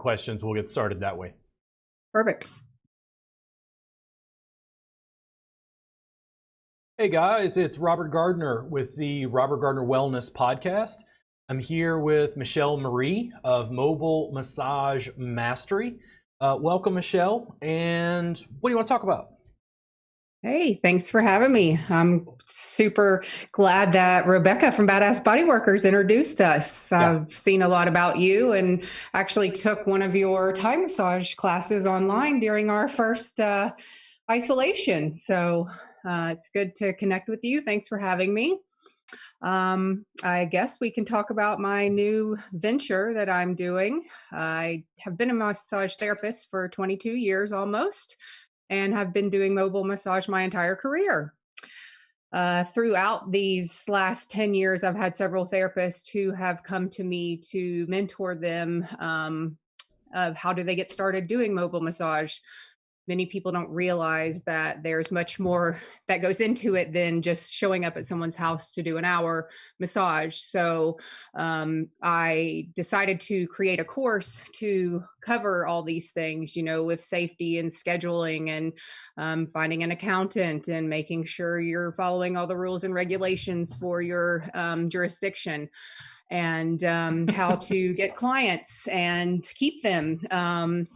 questions. We'll get started that way. Perfect. Hey guys, it's Robert Gardner with the Robert Gardner Wellness Podcast. I'm here with Michelle Marie of Mobile Massage Mastery. Welcome, Michelle. And what do you want to talk about? Hey, thanks for having me. I'm super glad that Rebecca from Badass Body Workers introduced us. Yeah. I've seen a lot about you and actually took one of your Thai massage classes online during our first isolation. So it's good to connect with you. Thanks for having me. I guess we can talk about my new venture that I'm doing. I have been a massage therapist for 22 years almost, and have been doing mobile massage my entire career. Throughout these last 10 years, I've had several therapists who have come to me to mentor them of how do they get started doing mobile massage. Many people don't realize that there's much more that goes into it than just showing up at someone's house to do an hour massage. So I decided to create a course to cover all these things, you know, with safety and scheduling and finding an accountant and making sure you're following all the rules and regulations for your jurisdiction, and how to get clients and keep them.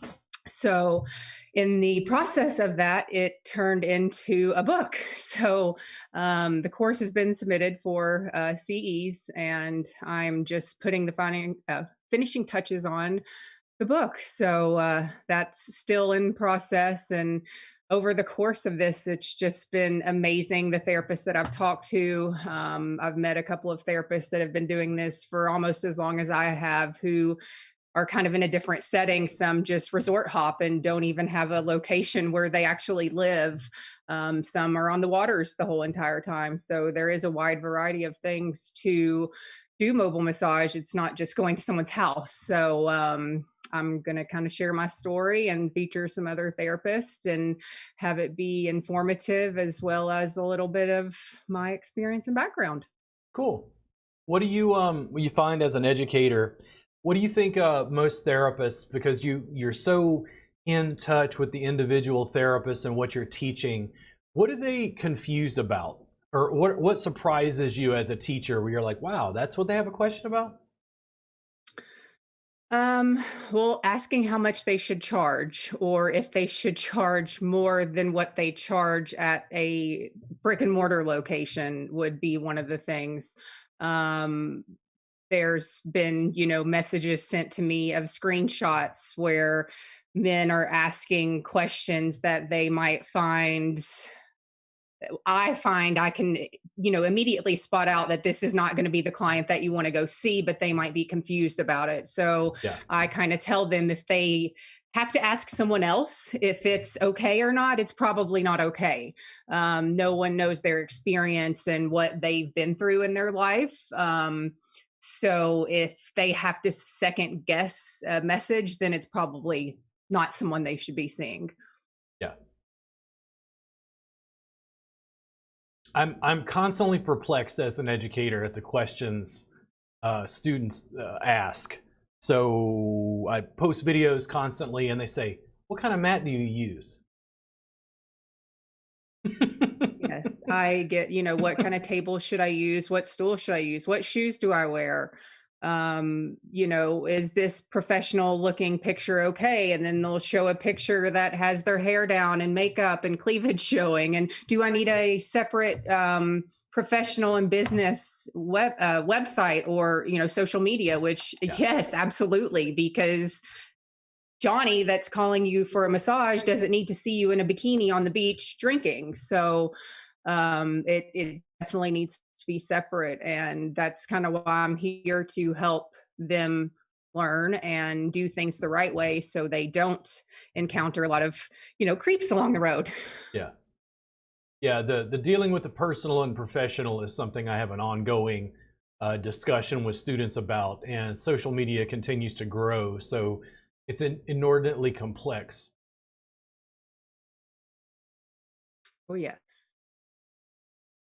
So in the process of that, it turned into a book. So the course has been submitted for CEs, and I'm just putting the finishing touches on the book. So that's still in process. And over the course of this, it's just been amazing. The therapists that I've talked to, I've met a couple of therapists that have been doing this for almost as long as I have, who are kind of in a different setting. Some just resort hop and don't even have a location where they actually live. Some are on the waters the whole entire time. So there is a wide variety of things to do mobile massage. It's not just going to someone's house. So I'm going to kind of share my story and feature some other therapists and have it be informative as well as a little bit of my experience and background. Cool. What do you find as an educator? What do you think most therapists, because you're so in touch with the individual therapist and what you're teaching, what are they confused about? Or what surprises you as a teacher where you're like, wow, that's what they have a question about? Well, asking how much they should charge, or if they should charge more than what they charge at a brick and mortar location, would be one of the things. There's been, you know, messages sent to me of screenshots where men are asking questions that they might find. I can, you know, immediately spot out that this is not going to be the client that you want to go see, but they might be confused about it. So Yeah. I kind of tell them, if they have to ask someone else if it's okay or not, it's probably not okay. No one knows their experience and what they've been through in their life. So if they have to second guess a message, then it's probably not someone they should be seeing. Yeah. I'm constantly perplexed as an educator at the questions students ask. So I post videos constantly, and they say, "What kind of mat do you use?" Yes, I get, you know, what kind of table should I use? What stool should I use? What shoes do I wear? You know, is this professional looking picture okay? And then they'll show a picture that has their hair down and makeup and cleavage showing. And do I need a separate professional and business website, or, you know, social media? Which, Yeah. yes, absolutely, because Johnny that's calling you for a massage doesn't need to see you in a bikini on the beach drinking. So it definitely needs to be separate. And that's kind of why I'm here, to help them learn and do things the right way so they don't encounter a lot of, you know, creeps along the road. Yeah. Yeah, the dealing with the personal and professional is something I have an ongoing discussion with students about, and social media continues to grow, so it's inordinately complex. Oh, yes.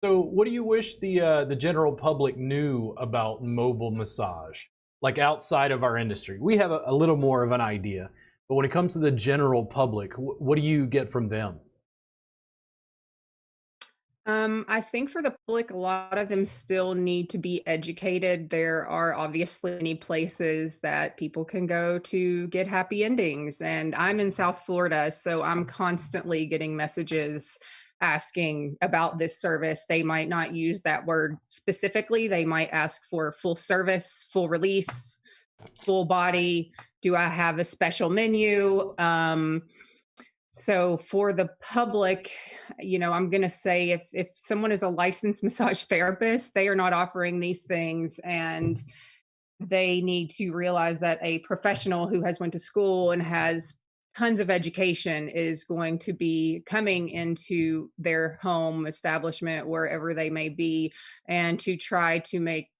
So what do you wish the general public knew about mobile massage? like outside of our industry. We have a little more of an idea, but when it comes to the general public, what do you get from them? I think for the public, a lot of them still need to be educated. There are obviously many places that people can go to get happy endings. And I'm in South Florida, so I'm constantly getting messages asking about this service. They might not use that word specifically, they might ask for full service, full release, full body. Do I have a special menu? So for the public, I'm going to say if someone is a licensed massage therapist, they are not offering these things, and they need to realize that a professional who has went to school and has tons of education is going to be coming into their home establishment, wherever they may be, and to try to make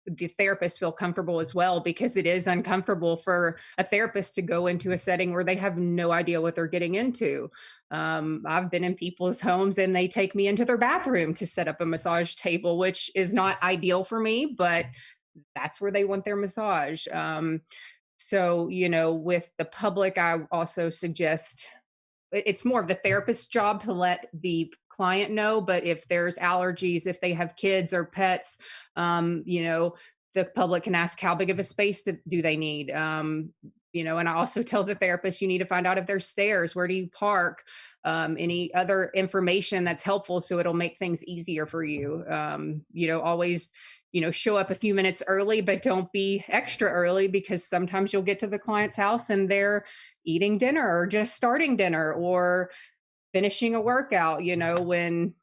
the therapist feel comfortable as well, because it is uncomfortable for a therapist to go into a setting where they have no idea what they're getting into. I've been in people's homes and they take me into their bathroom to set up a massage table, which is not ideal for me, but that's where they want their massage. So, with the public, I also suggest it's more of the therapist's job to let the client know. But if there's allergies, if they have kids or pets, the public can ask how big of a space do they need. And I also tell the therapist you need to find out if there's stairs, where do you park, any other information that's helpful, so it'll make things easier for you. Always show up a few minutes early, but don't be extra early, because sometimes you'll get to the client's house and they're eating dinner or just starting dinner or finishing a workout, when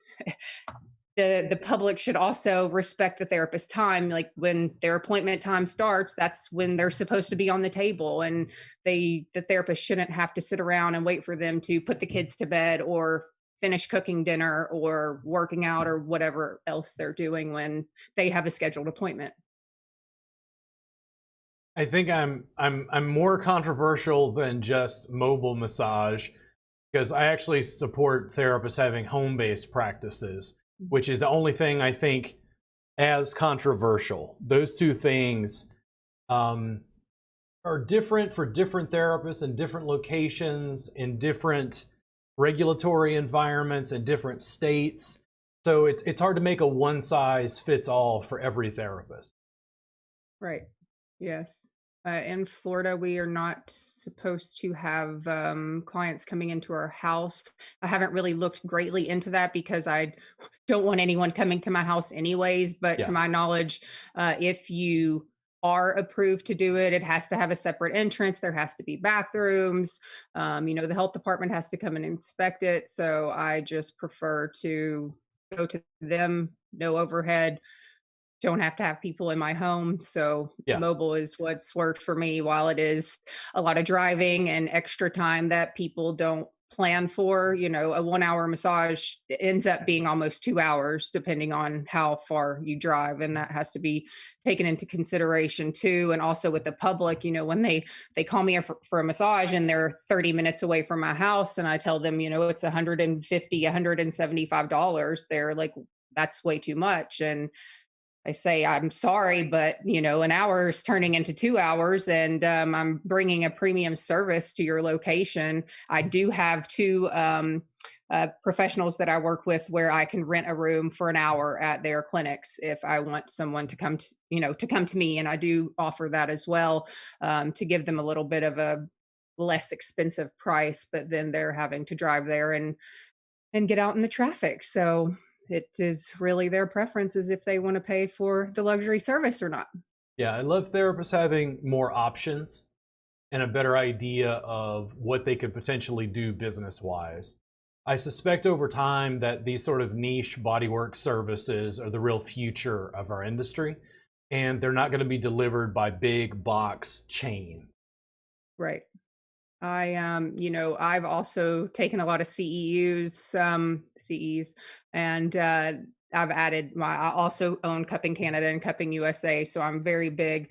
the public should also respect the therapist's time. Like when their appointment time starts, that's when they're supposed to be on the table, and the therapist shouldn't have to sit around and wait for them to put the kids to bed or finish cooking dinner or working out or whatever else they're doing when they have a scheduled appointment. I think I'm more controversial than just mobile massage, because I actually support therapists having home-based practices, which is the only thing I think as controversial. Those two things are different for different therapists in different locations, in different regulatory environments, in different states. So it's hard to make a one size fits all for every therapist. Right. Yes. In Florida, we are not supposed to have clients coming into our house. I haven't really looked greatly into that because I don't want anyone coming to my house anyways. But to Yeah. my knowledge, if you are approved to do it, it has to have a separate entrance. There has to be bathrooms. The health department has to come and inspect it. So I just prefer to go to them, no overhead, don't have to have people in my home. So Yeah. mobile is what's worked for me, while it is a lot of driving and extra time that people don't plan for. A 1 hour massage ends up being almost 2 hours, depending on how far you drive. And that has to be taken into consideration too. And also with the public, when they call me for a massage and they're 30 minutes away from my house, and I tell them, it's 150, $175, they're like, that's way too much. And I say, I'm sorry, but an hour is turning into 2 hours, and I'm bringing a premium service to your location. I do have two professionals that I work with where I can rent a room for an hour at their clinics if I want someone to come to come to me, and I do offer that as well, to give them a little bit of a less expensive price, but then they're having to drive there and get out in the traffic. So it is really their preferences if they want to pay for the luxury service or not. Yeah, I love therapists having more options and a better idea of what they could potentially do business wise. I suspect over time that these sort of niche bodywork services are the real future of our industry, and they're not going to be delivered by big box chains. Right. I've also taken a lot of CEUs, CEs, and I also own Cupping Canada and Cupping USA. So I'm very big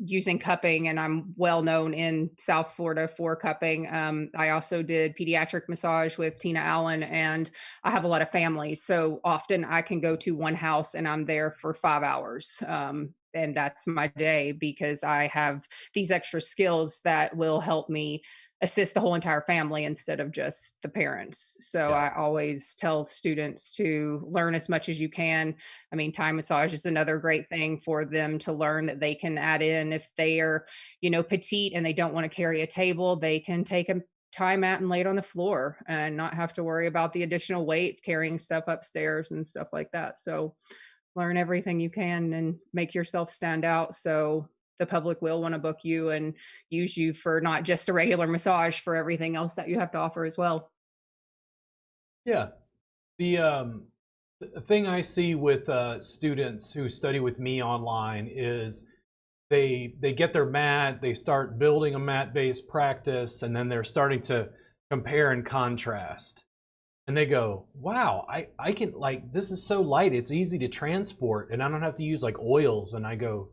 using cupping, and I'm well known in South Florida for cupping. I also did pediatric massage with Tina Allen, and I have a lot of families. So often I can go to one house and I'm there for 5 hours. and that's my day because I have these extra skills that will help me assist the whole entire family instead of just the parents. So Yeah. I always tell students to learn as much as you can. I mean, Thai massage is another great thing for them to learn that they can add in if they are, petite and they don't want to carry a table, they can take a Thai mat and lay it on the floor and not have to worry about the additional weight carrying stuff upstairs and stuff like that. So learn everything you can and make yourself stand out so the public will want to book you and use you for not just a regular massage, for everything else that you have to offer as well. Yeah. The thing I see with students who study with me online is they get their mat, they start building a mat-based practice, and then they're starting to compare and contrast. And they go, wow, I can, like, this is so light, it's easy to transport, and I don't have to use like oils. And I go,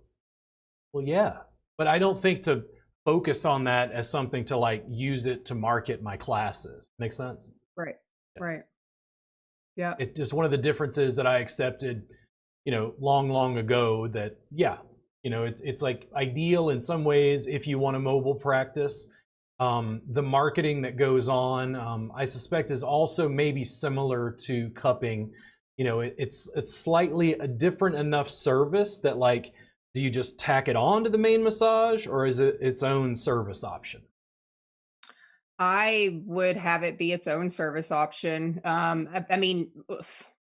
well, yeah, but I don't think to focus on that as something to like use it to market my classes. Make sense? Right. Yeah. Right. Yeah. It just one of the differences that I accepted, long ago, that yeah, it's like ideal in some ways if you want a mobile practice. The marketing that goes on, I suspect, is also maybe similar to cupping. It's slightly a different enough service that, like, do you just tack it on to the main massage, or is it its own service option? I would have it be its own service option. I mean,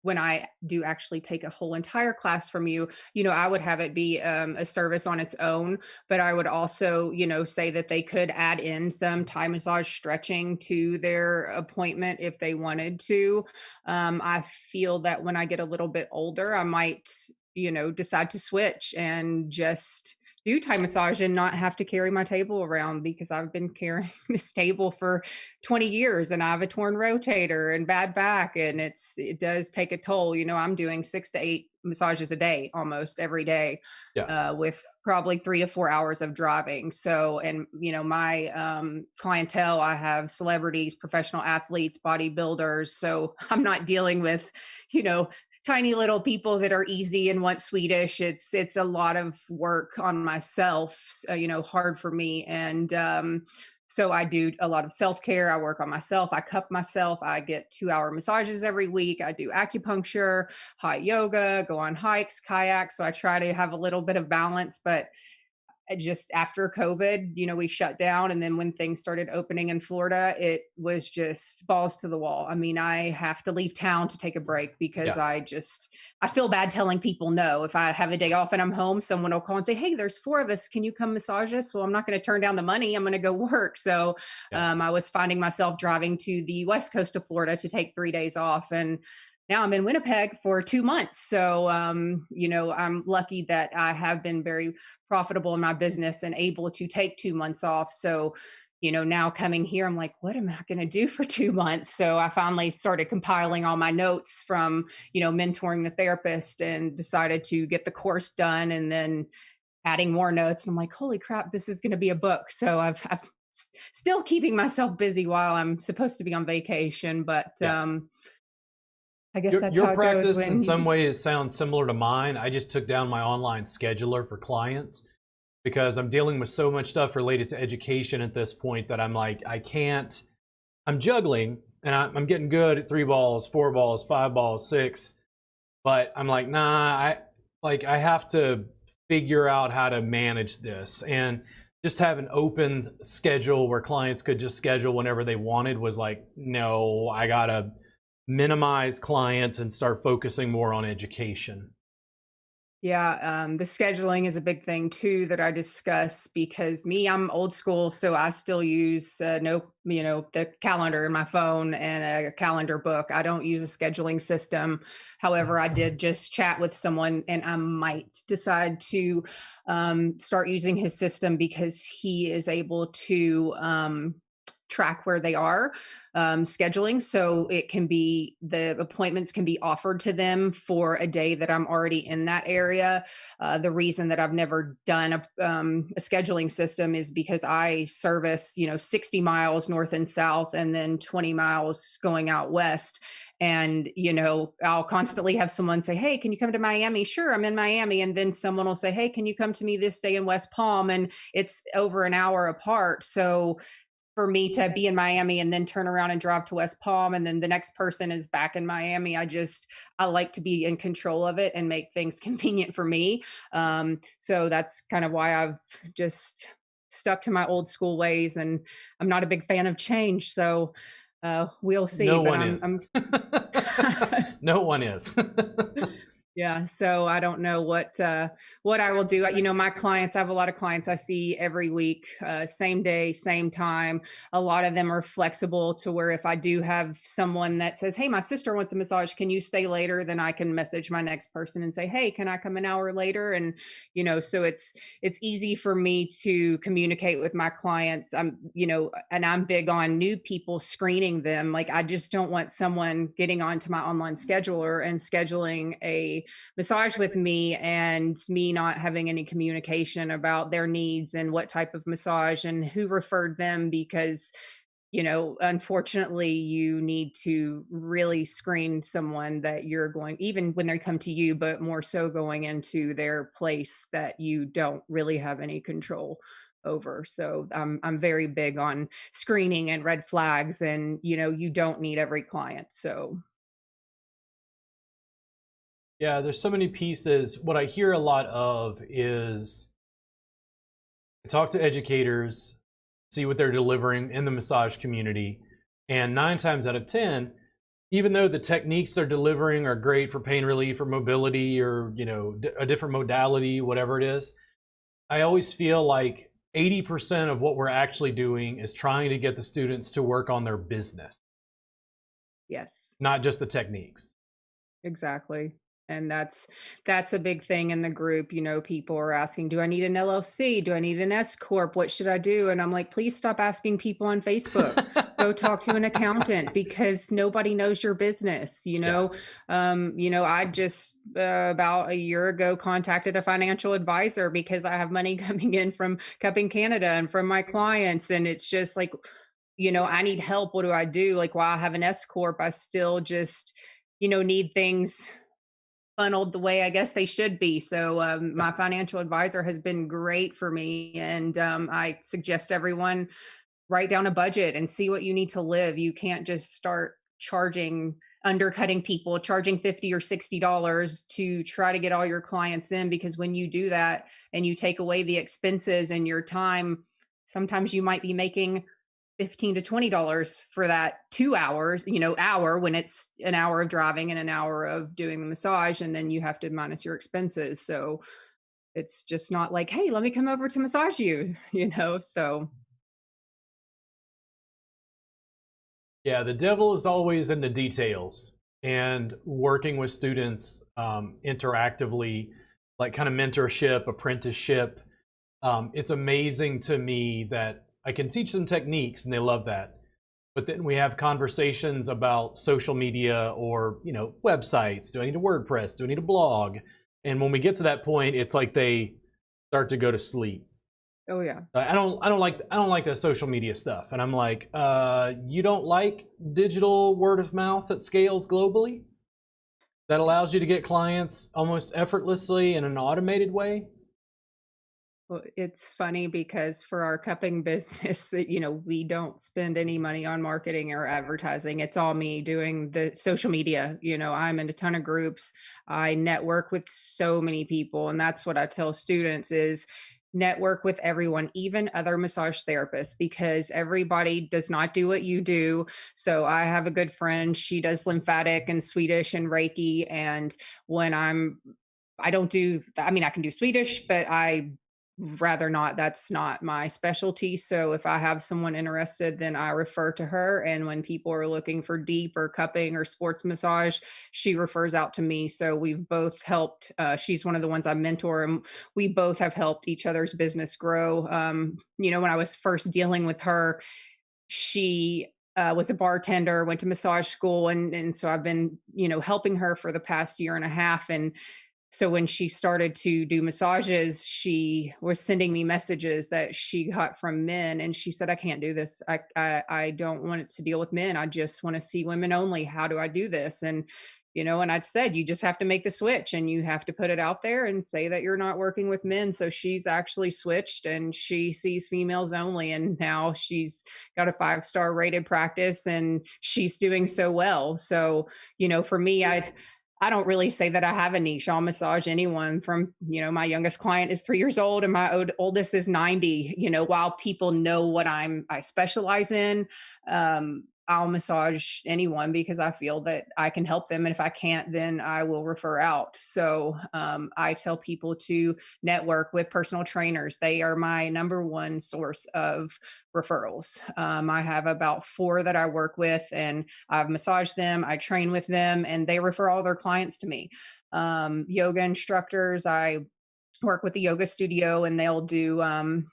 when I do actually take a whole entire class from you, I would have it be a service on its own. But I would also, say that they could add in some Thai massage stretching to their appointment if they wanted to. I feel that when I get a little bit older, I might, decide to switch and just do Thai massage and not have to carry my table around because I've been carrying this table for 20 years and I have a torn rotator and bad back, and it does take a toll. I'm doing 6 to 8 massages a day almost every day, Yeah, with probably 3 to 4 hours of driving. So, and my clientele, I have celebrities, professional athletes, bodybuilders. So I'm not dealing with, you know, tiny little people that are easy and want Swedish. It's a lot of work on myself, hard for me. And so I do a lot of self-care. I work on myself. I cup myself. I get 2-hour massages every week. I do acupuncture, hot yoga, go on hikes, kayak. So I try to have a little bit of balance, but just after COVID, we shut down. And then when things started opening in Florida, it was just balls to the wall. I mean, I have to leave town to take a break because yeah, I feel bad telling people no. If I have a day off and I'm home, someone will call and say, "Hey, there's 4 of us. Can you come massage us?" Well, I'm not going to turn down the money. I'm going to go work. So yeah. I was finding myself driving to the west coast of Florida to take 3 days off. And now I'm in Winnipeg for 2 months. So, I'm lucky that I have been very profitable in my business and able to take 2 months off. So, now coming here, I'm like, what am I going to do for 2 months? So I finally started compiling all my notes from, mentoring the therapist and decided to get the course done and then adding more notes. And I'm like, holy crap, this is going to be a book. So still keeping myself busy while I'm supposed to be on vacation. But Yeah. I guess Your that's your how it goes practice in when some ways sounds similar to mine. I just took down my online scheduler for clients because I'm dealing with so much stuff related to education at this point that I'm like, I can't. I'm juggling and I'm getting good at 3 balls, 4 balls, 5 balls, six, but I'm like, nah. I have to figure out how to manage this, and just have an open schedule where clients could just schedule whenever they wanted was like, no, I gotta minimize clients and start focusing more on education. Yeah, the scheduling is a big thing too that I discuss because I'm old school, so I still use the calendar in my phone and a calendar book. I don't use a scheduling system. However, I did just chat with someone, and I might decide to start using his system because he is able to track where they are scheduling. So it can be the appointments can be offered to them for a day that I'm already in that area. The reason that I've never done a scheduling system is because I service, 60 miles north and south, and then 20 miles going out west. And, I'll constantly have someone say, "Hey, can you come to Miami?" "Sure, I'm in Miami." And then someone will say, "Hey, can you come to me this day in West Palm?" And it's over an hour apart. So for me to be in Miami and then turn around and drive to West Palm and then the next person is back in Miami, I like to be in control of it and make things convenient for me. So that's kind of why I've just stuck to my old school ways, and I'm not a big fan of change. So we'll see. No But one is. I'm No one is. Yeah, so I don't know what I will do. My clients, I have a lot of clients I see every week, same day, same time. A lot of them are flexible to where if I do have someone that says, "Hey, my sister wants a massage, can you stay later?" Then I can message my next person and say, "Hey, can I come an hour later?" And so it's easy for me to communicate with my clients. And I'm big on new people screening them. Like I just don't want someone getting onto my online scheduler and scheduling a massage with me and me not having any communication about their needs and what type of massage and who referred them, because unfortunately you need to really screen someone that you're going, even when they come to you, but more so going into their place that you don't really have any control over. So I'm very big on screening and red flags, and you don't need every client. So Yeah, there's so many pieces. What I hear a lot of is I talk to educators, see what they're delivering in the massage community, and 9 times out of 10, even though the techniques they're delivering are great for pain relief or mobility or a different modality, whatever it is, I always feel like 80% of what we're actually doing is trying to get the students to work on their business, yes. not just the techniques. Exactly. And that's a big thing in the group. People are asking, "Do I need an LLC? Do I need an S corp? What should I do?" And I'm like, "Please stop asking people on Facebook. Go talk to an accountant, because nobody knows your business." Yeah. I just about a year ago contacted a financial advisor because I have money coming in from Cupping Canada and from my clients, and it's just like, I need help. What do I do? Like, while I have an S corp, I still just need things funneled the way I guess they should be. So my financial advisor has been great for me, and I suggest everyone write down a budget and see what you need to live. You can't just start undercutting people, charging $50 or $60 to try to get all your clients in, because when you do that and you take away the expenses and your time, sometimes you might be making $15 to $20 for that 2 hours, hour, when it's an hour of driving and an hour of doing the massage, and then you have to minus your expenses. So it's just not like, "Hey, let me come over to massage you," so Yeah, the devil is always in the details, and working with students interactively, like kind of mentorship, apprenticeship. It's amazing to me that I can teach them techniques and they love that. But then we have conversations about social media or, websites. Do I need a WordPress? Do I need a blog? And when we get to that point, it's like they start to go to sleep. oh yeah. I don't like that social media stuff. And I'm like, you don't like digital word of mouth that scales globally? That allows you to get clients almost effortlessly in an automated way? Well, it's funny because for our cupping business, we don't spend any money on marketing or advertising. It's all me doing the social media. I'm in a ton of groups. I network with so many people, and that's what I tell students is network with everyone, even other massage therapists, because everybody does not do what you do. So I have a good friend, she does lymphatic and Swedish and Reiki, and when I don't do, I mean, I can do Swedish, but I rather not. That's not my specialty. So if I have someone interested, then I refer to her. And when people are looking for deep or cupping or sports massage, she refers out to me. So we've both helped. She's one of the ones I mentor, and we both have helped each other's business grow. When I was first dealing with her, she was a bartender, went to massage school, and so I've been, helping her for the past year and a half. And so when she started to do massages, she was sending me messages that she got from men, and she said, "I can't do this. I don't want it to deal with men. I just want to see women only. How do I do this?" And I said, "You just have to make the switch, and you have to put it out there and say that you're not working with men." So she's actually switched, and she sees females only, and now she's got a 5-star rated practice, and she's doing so well. So, for me, I don't really say that I have a niche. I'll massage anyone from, my youngest client is 3 years old and my oldest is 90. While people know what I specialize in, I'll massage anyone because I feel that I can help them. And if I can't, then I will refer out. So I tell people to network with personal trainers. They are my number one source of referrals. I have about 4 that I work with, and I've massaged them, I train with them, and they refer all their clients to me. Yoga instructors, I work with the yoga studio, and they'll do, a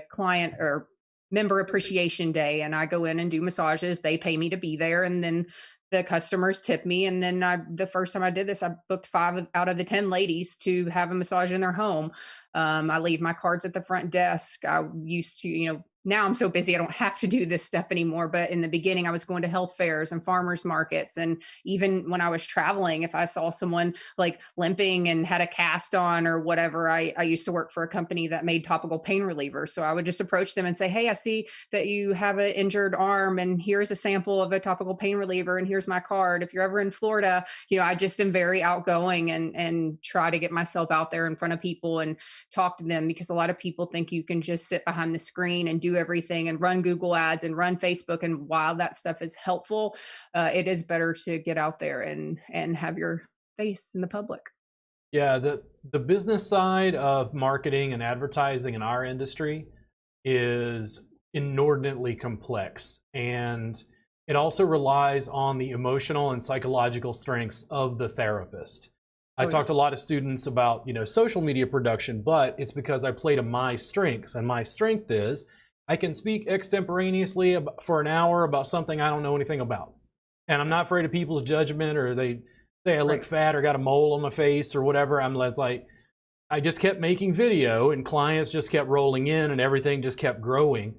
client or member appreciation day, and I go in and do massages. They pay me to be there, and then the customers tip me. And then the first time I did this, I booked 5 out of the 10 ladies to have a massage in their home. I leave my cards at the front desk. I used to, now I'm so busy, I don't have to do this stuff anymore. But in the beginning, I was going to health fairs and farmers markets. And even when I was traveling, if I saw someone like limping and had a cast on or whatever, I used to work for a company that made topical pain relievers. So I would just approach them and say, "Hey, I see that you have an injured arm, and here's a sample of a topical pain reliever, and here's my card. If you're ever in Florida," I just am very outgoing and try to get myself out there in front of people and talk to them, because a lot of people think you can just sit behind the screen and do everything and run Google ads and run Facebook. And while that stuff is helpful, it is better to get out there and have your face in the public. Yeah, the business side of marketing and advertising in our industry is inordinately complex, and it also relies on the emotional and psychological strengths of the therapist. I Oh yeah. talked to a lot of students about, social media production, but it's because I play to my strengths, and my strength is I can speak extemporaneously for an hour about something I don't know anything about. And I'm not afraid of people's judgment, or they say I look Right. fat or got a mole on my face or whatever. I'm like, I just kept making video, and clients just kept rolling in, and everything just kept growing.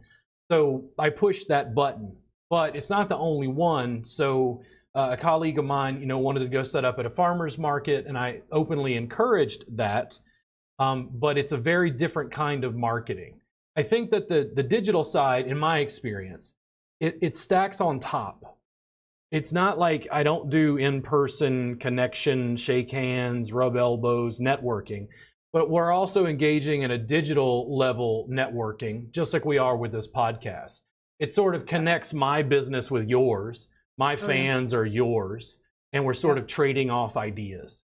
So I pushed that button, but it's not the only one. So a colleague of mine, wanted to go set up at a farmer's market, and I openly encouraged that. But it's a very different kind of marketing. I think that the digital side, in my experience, it stacks on top. It's not like I don't do in-person connection, shake hands, rub elbows, networking, but we're also engaging in a digital level networking, just like we are with this podcast. It sort of connects my business with yours. My Oh yeah. fans are yours, and we're sort Yeah. of trading off ideas.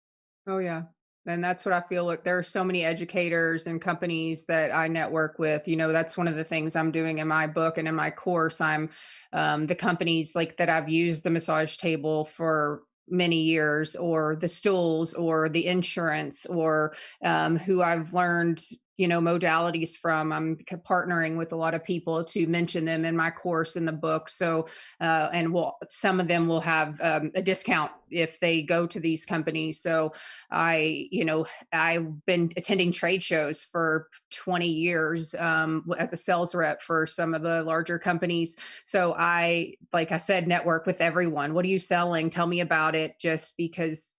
Oh yeah. And that's what I feel like. There are so many educators and companies that I network with. That's one of the things I'm doing in my book and in my course. I'm the companies like that I've used the massage table for many years, or the stools, or the insurance, or who I've learned, modalities from. I'm partnering with a lot of people to mention them in my course in the book. So, and some of them will have a discount if they go to these companies. So I've been attending trade shows for 20 years as a sales rep for some of the larger companies. So like I said, network with everyone. What are you selling? Tell me about it. Just because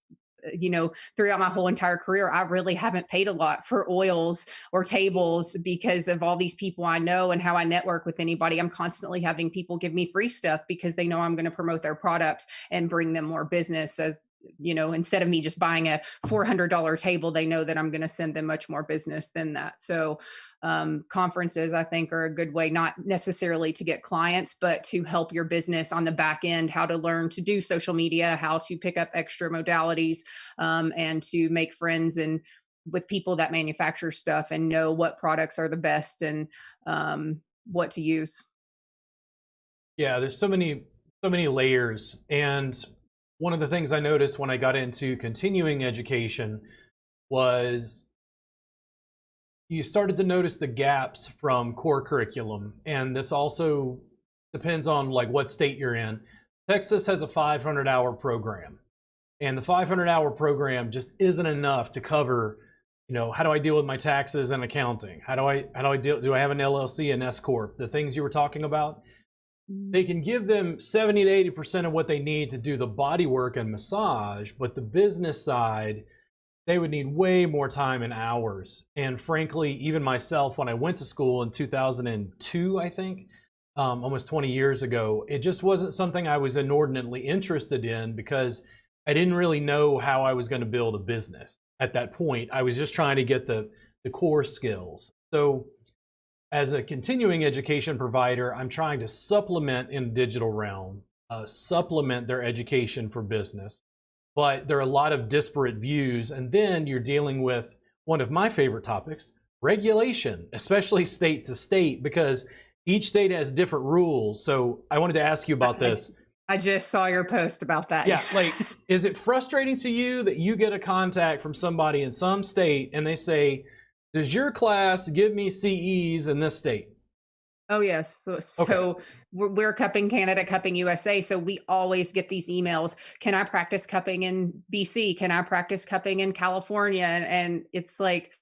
throughout my whole entire career, I really haven't paid a lot for oils or tables because of all these people I know and how I network with anybody. I'm constantly having people give me free stuff because they know I'm going to promote their product and bring them more business. As instead of me just buying a $400 table, they know that I'm going to send them much more business than that. So conferences, I think, are a good way, not necessarily to get clients, but to help your business on the back end, how to learn to do social media, how to pick up extra modalities, and to make friends and with people that manufacture stuff and know what products are the best and what to use. Yeah, there's so many layers. And one of the things I noticed when I got into continuing education was you started to notice the gaps from core curriculum, and this also depends on like what state you're in. Texas has a 500-hour program, and the 500-hour program just isn't enough to cover, how do I deal with my taxes and accounting? How do I deal? Do I have an LLC and S corp? The things you were talking about. They can give them 70 to 80% of what they need to do the body work and massage, but the business side, they would need way more time and hours. And frankly, even myself, when I went to school in 2002, I think, almost 20 years ago, it just wasn't something I was inordinately interested in because I didn't really know how I was going to build a business. At that point, I was just trying to get the core skills. So as a continuing education provider, I'm trying to supplement in the digital realm, supplement their education for business. But there are a lot of disparate views. And then you're dealing with one of my favorite topics, regulation, especially state to state, because each state has different rules. So I wanted to ask you about this. I just saw your post about that. Yeah, like, is it frustrating to you that you get a contact from somebody in some state and they say, does your class give me CEs in this state? Oh, yes. So Okay. we're cupping Canada, cupping USA. So we always get these emails. Can I practice cupping in BC? Can I practice cupping in California? And it's like,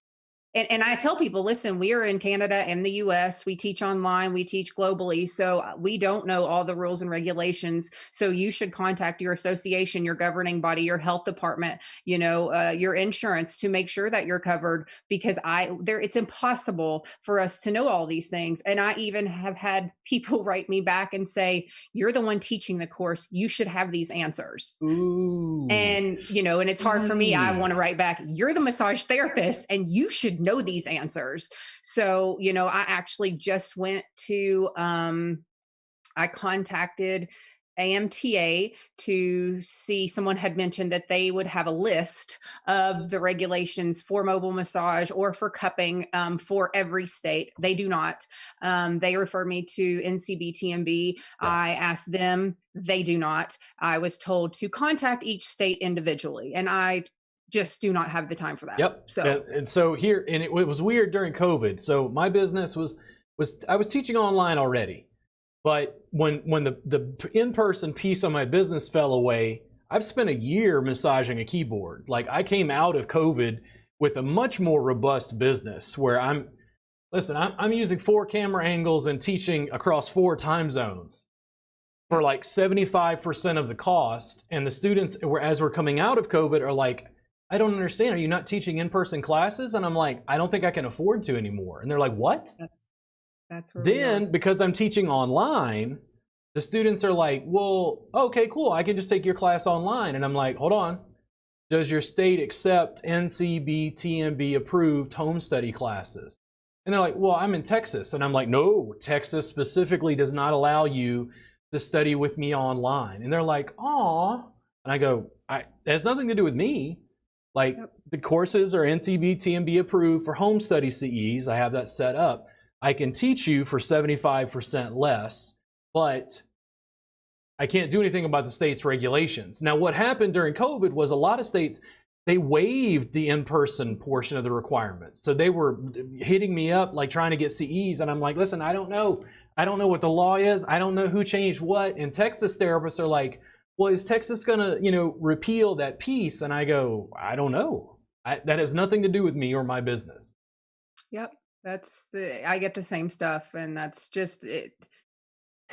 and I tell people, listen, we are in Canada and the US. We teach online, we teach globally. So we don't know all the rules and regulations. So you should contact your association, your governing body, your health department, your insurance to make sure that you're covered because it's impossible for us to know all these things. And I even have had people write me back and say, you're the one teaching the course. You should have these answers. Ooh. And, and it's hard for me. I want to write back, you're the massage therapist and you should know these answers. So, I actually just went to, I contacted AMTA to see, someone had mentioned that they would have a list of the regulations for mobile massage or for cupping for every state. They do not. They referred me to NCBTMB. Yeah. I asked them. They do not. I was told to contact each state individually, and I just do not have the time for that. Yep. So and so here, and it was weird during COVID. So my business was I was teaching online already. But when the in-person piece of my business fell away, I've spent a year massaging a keyboard. Like, I came out of COVID with a much more robust business where I'm using 4 camera angles and teaching across 4 time zones for like 75% of the cost. And the students, as we're coming out of COVID, are like, I don't understand. Are you not teaching in-person classes? And I'm like, I don't think I can afford to anymore. And they're like, what? That's where then, because I'm teaching online, the students are like, well, okay, cool. I can just take your class online. And I'm like, hold on. Does your state accept NCBTMB approved home study classes? And they're like, well, I'm in Texas. And I'm like, no, Texas specifically does not allow you to study with me online. And they're like, aw. And I go, it has nothing to do with me. Like, the courses are NCBTMB approved for home study CEs. I have that set up. I can teach you for 75% less, but I can't do anything about the state's regulations. Now, what happened during COVID was a lot of states, they waived the in-person portion of the requirements. So they were hitting me up, like trying to get CEs. And I'm like, listen, I don't know. I don't know what the law is. I don't know who changed what. And Texas therapists are like, well, is Texas going to, repeal that piece? And I go, I don't know. That has nothing to do with me or my business. Yep. I get the same stuff, and that's just it.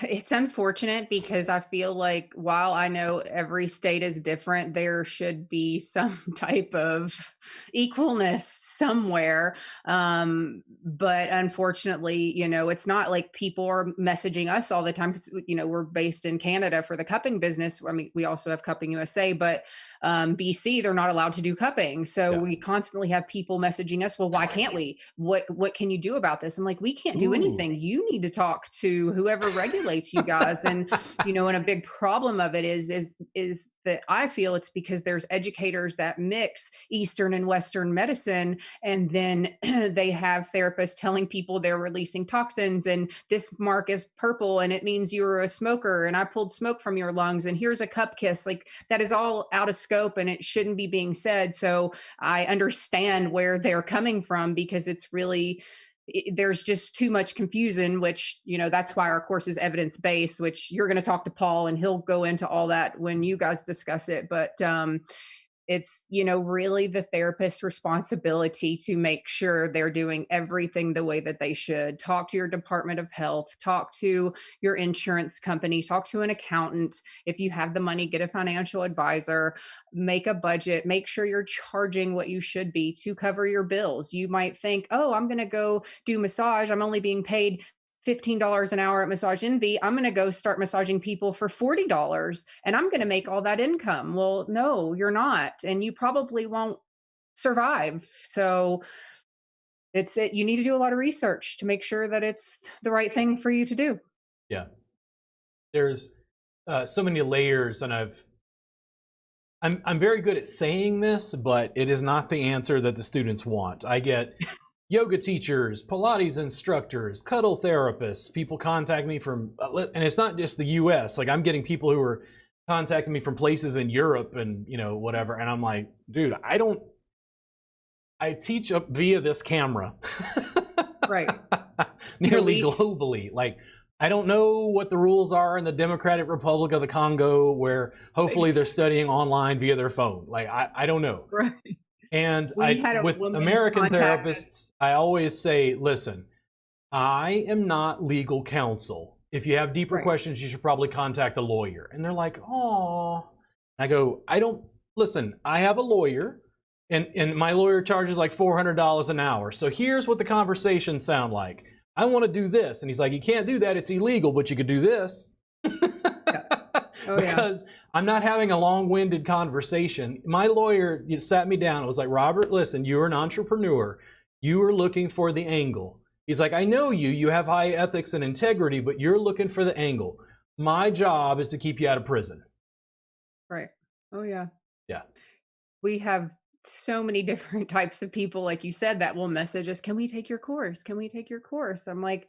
It's unfortunate because I feel like while I know every state is different, there should be some type of equalness somewhere. But unfortunately, it's not like people are messaging us all the time because, we're based in Canada for the cupping business. I mean, we also have Cupping USA, but BC, they're not allowed to do cupping. So yeah. We constantly have people messaging us, well, why can't we? What can you do about this? I'm like, we can't do anything. You need to talk to whoever regulates stimulates you guys. And, and a big problem of it is that I feel it's because there's educators that mix Eastern and Western medicine, and then they have therapists telling people they're releasing toxins, and this mark is purple and it means you're a smoker, and I pulled smoke from your lungs, and here's a cup kiss. Like, that is all out of scope and it shouldn't be being said. So I understand where they're coming from, because it's really, there's just too much confusion, which, that's why our course is evidence based, which you're going to talk to Paul and he'll go into all that when you guys discuss it. But it's, really the therapist's responsibility to make sure they're doing everything the way that they should. Talk to your Department of Health, talk to your insurance company, talk to an accountant. If you have the money, get a financial advisor, make a budget, make sure you're charging what you should be to cover your bills. You might think, oh, I'm going to go do massage, I'm only being paid $15 an hour at Massage Envy. I'm going to go start massaging people for $40 and I'm going to make all that income. Well, no, you're not. And you probably won't survive. So you need to do a lot of research to make sure that it's the right thing for you to do. Yeah. There's so many layers, and I'm very good at saying this, but it is not the answer that the students want. I get yoga teachers, Pilates instructors, cuddle therapists. People contact me from, and it's not just the US. Like, I'm getting people who are contacting me from places in Europe and, whatever. And I'm like, dude, I teach up via this camera. Right. Nearly globally. Like, I don't know what the rules are in the Democratic Republic of the Congo, where hopefully they're studying online via their phone. Like, I don't know. Right. And with American therapists, I always say, listen, I am not legal counsel. If you have deeper questions, you should probably contact a lawyer. And they're like, oh. I go, listen, I have a lawyer, and my lawyer charges like $400 an hour. So here's what the conversations sound like. I want to do this. And he's like, you can't do that. It's illegal, but you could do this. Because I'm not having a long-winded conversation. My lawyer sat me down and was like, Robert, listen, you're an entrepreneur. You are looking for the angle. He's like, I know you have high ethics and integrity, but you're looking for the angle. My job is to keep you out of prison. Right. Oh, yeah. Yeah. We have so many different types of people, like you said, that will message us, can we take your course? Can we take your course? I'm like,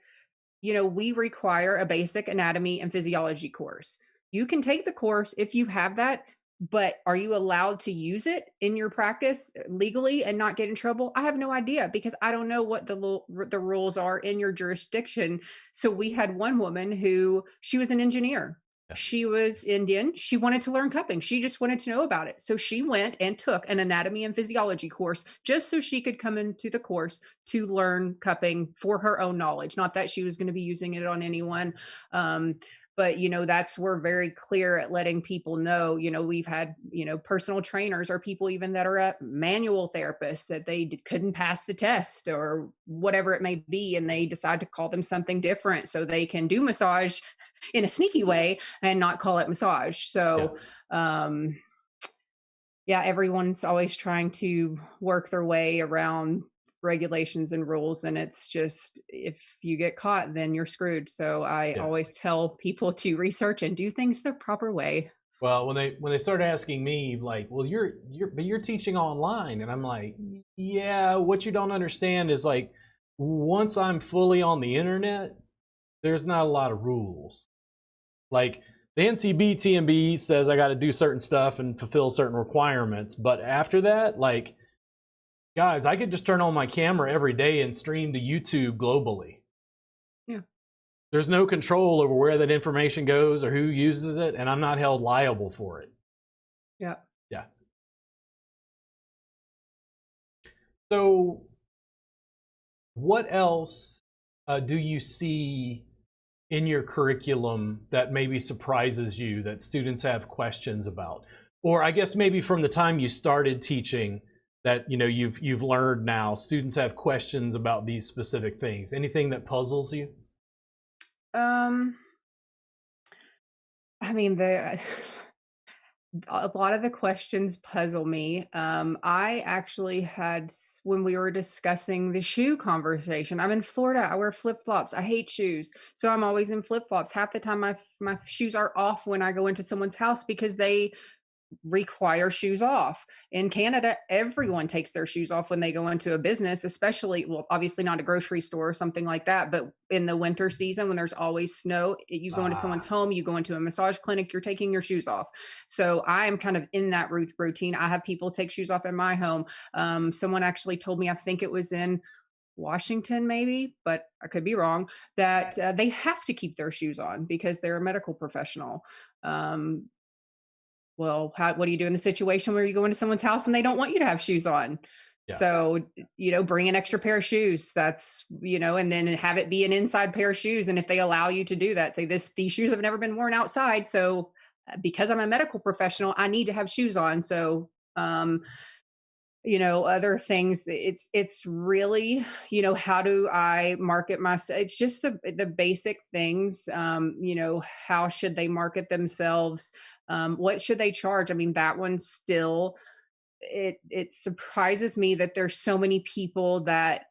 we require a basic anatomy and physiology course. You can take the course if you have that, but are you allowed to use it in your practice legally and not get in trouble? I have no idea, because I don't know what the rules are in your jurisdiction. So we had one woman who, she was an engineer. She was Indian. She wanted to learn cupping. She just wanted to know about it. So she went and took an anatomy and physiology course just so she could come into the course to learn cupping for her own knowledge. Not that she was going to be using it on anyone. But, we're very clear at letting people know, we've had, personal trainers or people even that are manual therapists that they couldn't pass the test or whatever it may be. And they decide to call them something different so they can do massage in a sneaky way and not call it massage. So, everyone's always trying to work their way around regulations and rules, and it's just, if you get caught, then you're screwed. So I always tell people to research and do things the proper way. Well, when they started asking me, like, well, you're teaching online, and I'm like, yeah, what you don't understand is, like, once I'm fully on the internet, there's not a lot of rules. Like, the NCB TMB says I got to do certain stuff and fulfill certain requirements, but after that, like, guys, I could just turn on my camera every day and stream to YouTube globally. Yeah. There's no control over where that information goes or who uses it, and I'm not held liable for it. Yeah. Yeah. So, what else do you see in your curriculum that maybe surprises you, that students have questions about? Or I guess maybe from the time you started teaching, that you've learned now students have questions about these specific things. Anything that puzzles you? I mean, A lot of the questions puzzle me. I actually when we were discussing the shoe conversation, I'm in Florida. I wear flip flops. I hate shoes. So I'm always in flip flops. Half the time, my shoes are off when I go into someone's house because they require shoes off. In Canada, everyone takes their shoes off when they go into a business, especially, well, obviously not a grocery store or something like that, but in the winter season when there's always snow, you go into someone's Ah, home, you go into a massage clinic, you're taking your shoes off. So I am kind of in that routine. I have people take shoes off in my home. Someone actually told me, I think it was in Washington, maybe, but I could be wrong, that they have to keep their shoes on because they're a medical professional. Um, well, what do you do in the situation where you go into someone's house and they don't want you to have shoes on? yeah. So, bring an extra pair of shoes. That's, and then have it be an inside pair of shoes. And if they allow you to do that, say these shoes have never been worn outside. So because I'm a medical professional, I need to have shoes on. So, other things, it's really, how do I market myself? It's just the basic things. How should they market themselves? What should they charge? I mean, that one still, it surprises me that there's so many people that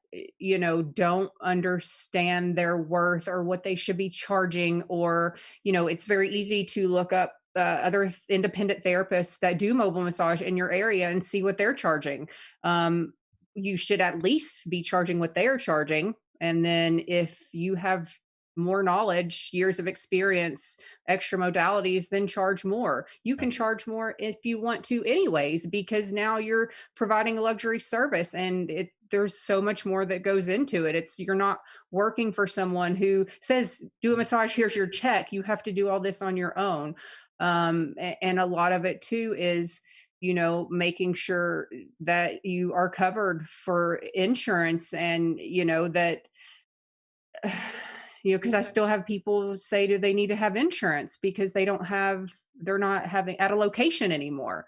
don't understand their worth or what they should be charging, or it's very easy to look up other independent therapists that do mobile massage in your area and see what they're charging. You should at least be charging what they're charging, and then if you have more knowledge, years of experience, extra modalities, then charge more. You can charge more if you want to anyways, because now you're providing a luxury service, and there's so much more that goes into it. You're not working for someone who says, do a massage, here's your check. You have to do all this on your own. And a lot of it too is, making sure that you are covered for insurance, and, that because I still have people say, do they need to have insurance because they're not having at a location anymore.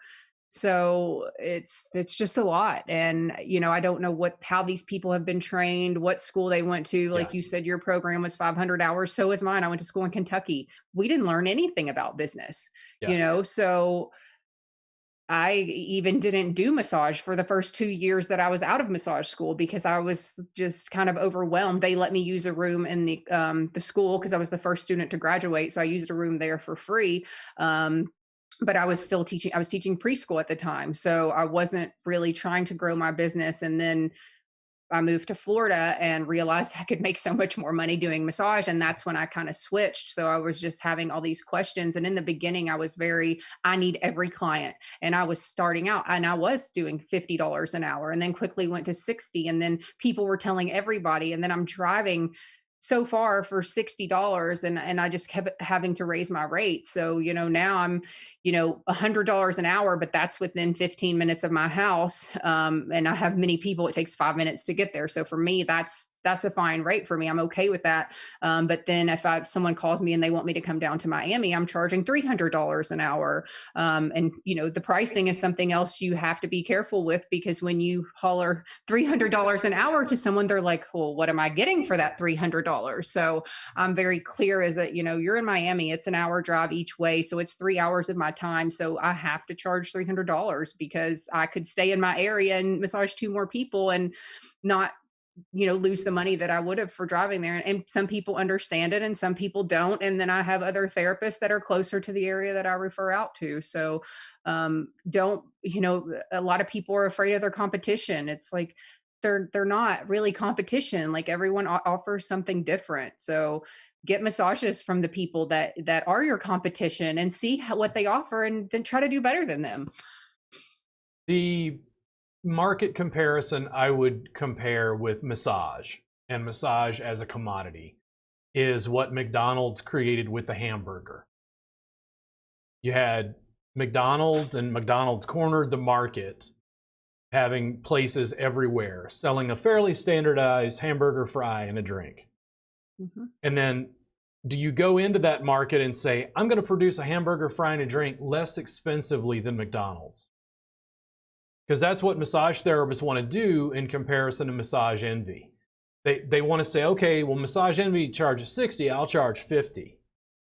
So it's just a lot. And, I don't know how these people have been trained, what school they went to. Yeah. Like you said, your program was 500 hours. So was mine. I went to school in Kentucky. We didn't learn anything about business, Yeah. so I even didn't do massage for the first 2 years that I was out of massage school because I was just kind of overwhelmed. They let me use a room in the school because I was the first student to graduate, so I used a room there for free. But I was still teaching. I was teaching preschool at the time, so I wasn't really trying to grow my business. And then I moved to Florida and realized I could make so much more money doing massage. And that's when I kind of switched. So I was just having all these questions. And in the beginning, I need every client. And I was starting out and I was doing $50 an hour, and then quickly went to 60. And then people were telling everybody. And then I'm driving so far for $60, and I just kept having to raise my rate. So, now I'm, $100 an hour, but that's within 15 minutes of my house. And I have many people, it takes 5 minutes to get there. So for me, that's a fine rate for me. I'm okay with that. But then if someone calls me and they want me to come down to Miami, I'm charging $300 an hour. And the pricing is something else you have to be careful with, because when you holler $300 an hour to someone, they're like, well, what am I getting for that $300? So I'm very clear as that, you're in Miami, it's an hour drive each way. So it's 3 hours of my time. So I have to charge $300 because I could stay in my area and massage 2 more people and not lose the money that I would have for driving there. And some people understand it and some people don't. And then I have other therapists that are closer to the area that I refer out to. So don't, a lot of people are afraid of their competition. It's like they're not really competition. Like everyone offers something different. So get massages from the people that are your competition and see what they offer, and then try to do better than them. The market comparison I would compare with massage, and massage as a commodity, is what McDonald's created with the hamburger. You had McDonald's, and McDonald's cornered the market, having places everywhere selling a fairly standardized hamburger, fry, and a drink. Mm-hmm. And then do you go into that market and say, I'm going to produce a hamburger, fry, and a drink less expensively than McDonald's? Because that's what massage therapists want to do in comparison to Massage Envy. They want to say, okay, well, Massage Envy charges 60, I'll charge 50.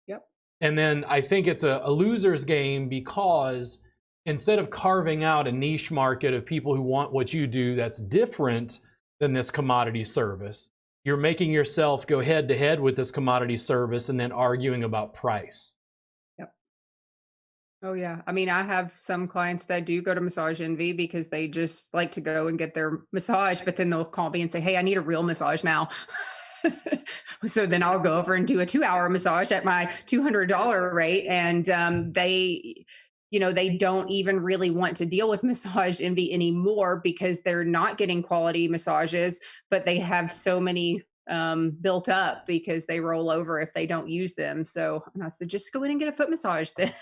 Yep. And then I think it's a loser's game, because instead of carving out a niche market of people who want what you do that's different than this commodity service, you're making yourself go head to head with this commodity service and then arguing about price. Yep. Oh yeah. I mean, I have some clients that do go to Massage Envy because they just like to go and get their massage, but then they'll call me and say, "Hey, I need a real massage now." So then I'll go over and do a 2-hour massage at my $200 rate. And they, they don't even really want to deal with Massage Envy anymore because they're not getting quality massages, but they have so many built up because they roll over if they don't use them. So, and I said, just go in and get a foot massage then.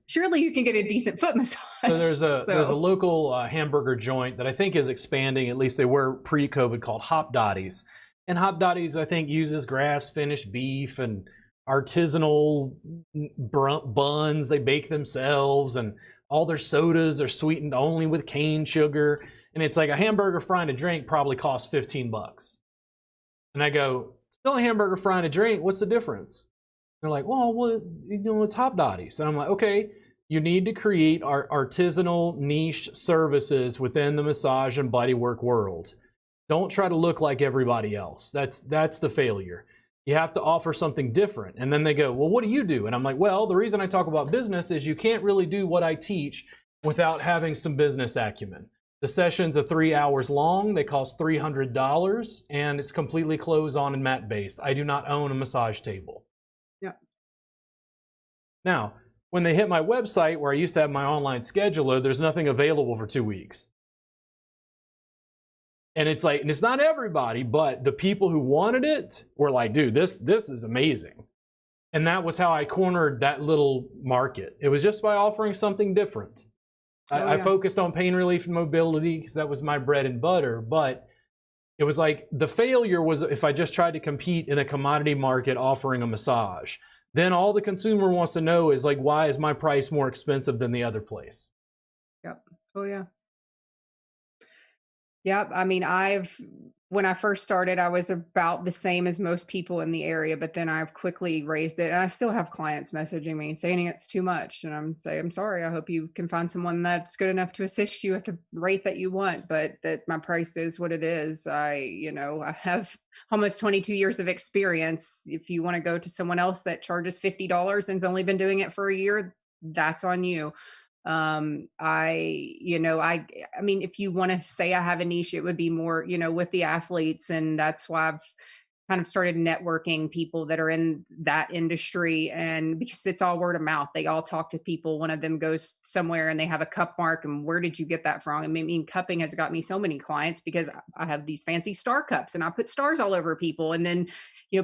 Surely you can get a decent foot massage. So there's a So, local hamburger joint that I think is expanding. At least they were pre-COVID, called Hop Dotties, and Hop Dotties I think uses grass-finished beef and artisanal buns they bake themselves, and all their sodas are sweetened only with cane sugar. And it's like a hamburger fry and a drink probably costs $15. And I go, still a hamburger fry and a drink. What's the difference? They're like, well, it's Hop Dotties. And I'm like, okay, you need to create artisanal niche services within the massage and bodywork world. Don't try to look like everybody else. That's the failure. You have to offer something different. And then they go, well, what do you do? And I'm like, well, the reason I talk about business is you can't really do what I teach without having some business acumen. The sessions are 3 hours long. They cost $300, and it's completely clothes-on and mat-based. I do not own a massage table. yeah. Now, when they hit my website where I used to have my online scheduler, there's nothing available for 2 weeks. And it's like, and it's not everybody, but the people who wanted it were like, dude, this is amazing. And that was how I cornered that little market. It was just by offering something different. I focused on pain relief and mobility because that was my bread and butter, but it was like the failure was if I just tried to compete in a commodity market offering a massage. Then all the consumer wants to know is like, why is my price more expensive than the other place? Yep. Oh yeah. Yep. I mean, when I first started, I was about the same as most people in the area, but then I've quickly raised it. And I still have clients messaging me saying it's too much. And I'm saying, I'm sorry. I hope you can find someone that's good enough to assist you at the rate that you want, but that my price is what it is. I have almost 22 years of experience. If you want to go to someone else that charges $50 and's only been doing it for a year, that's on you. I mean, if you want to say I have a niche, it would be more, with the athletes. And that's why I've kind of started networking people that are in that industry. And because it's all word of mouth, they all talk to people. One of them goes somewhere and they have a cup mark, and where did you get that from? I mean, cupping has got me so many clients because I have these fancy star cups and I put stars all over people. And then,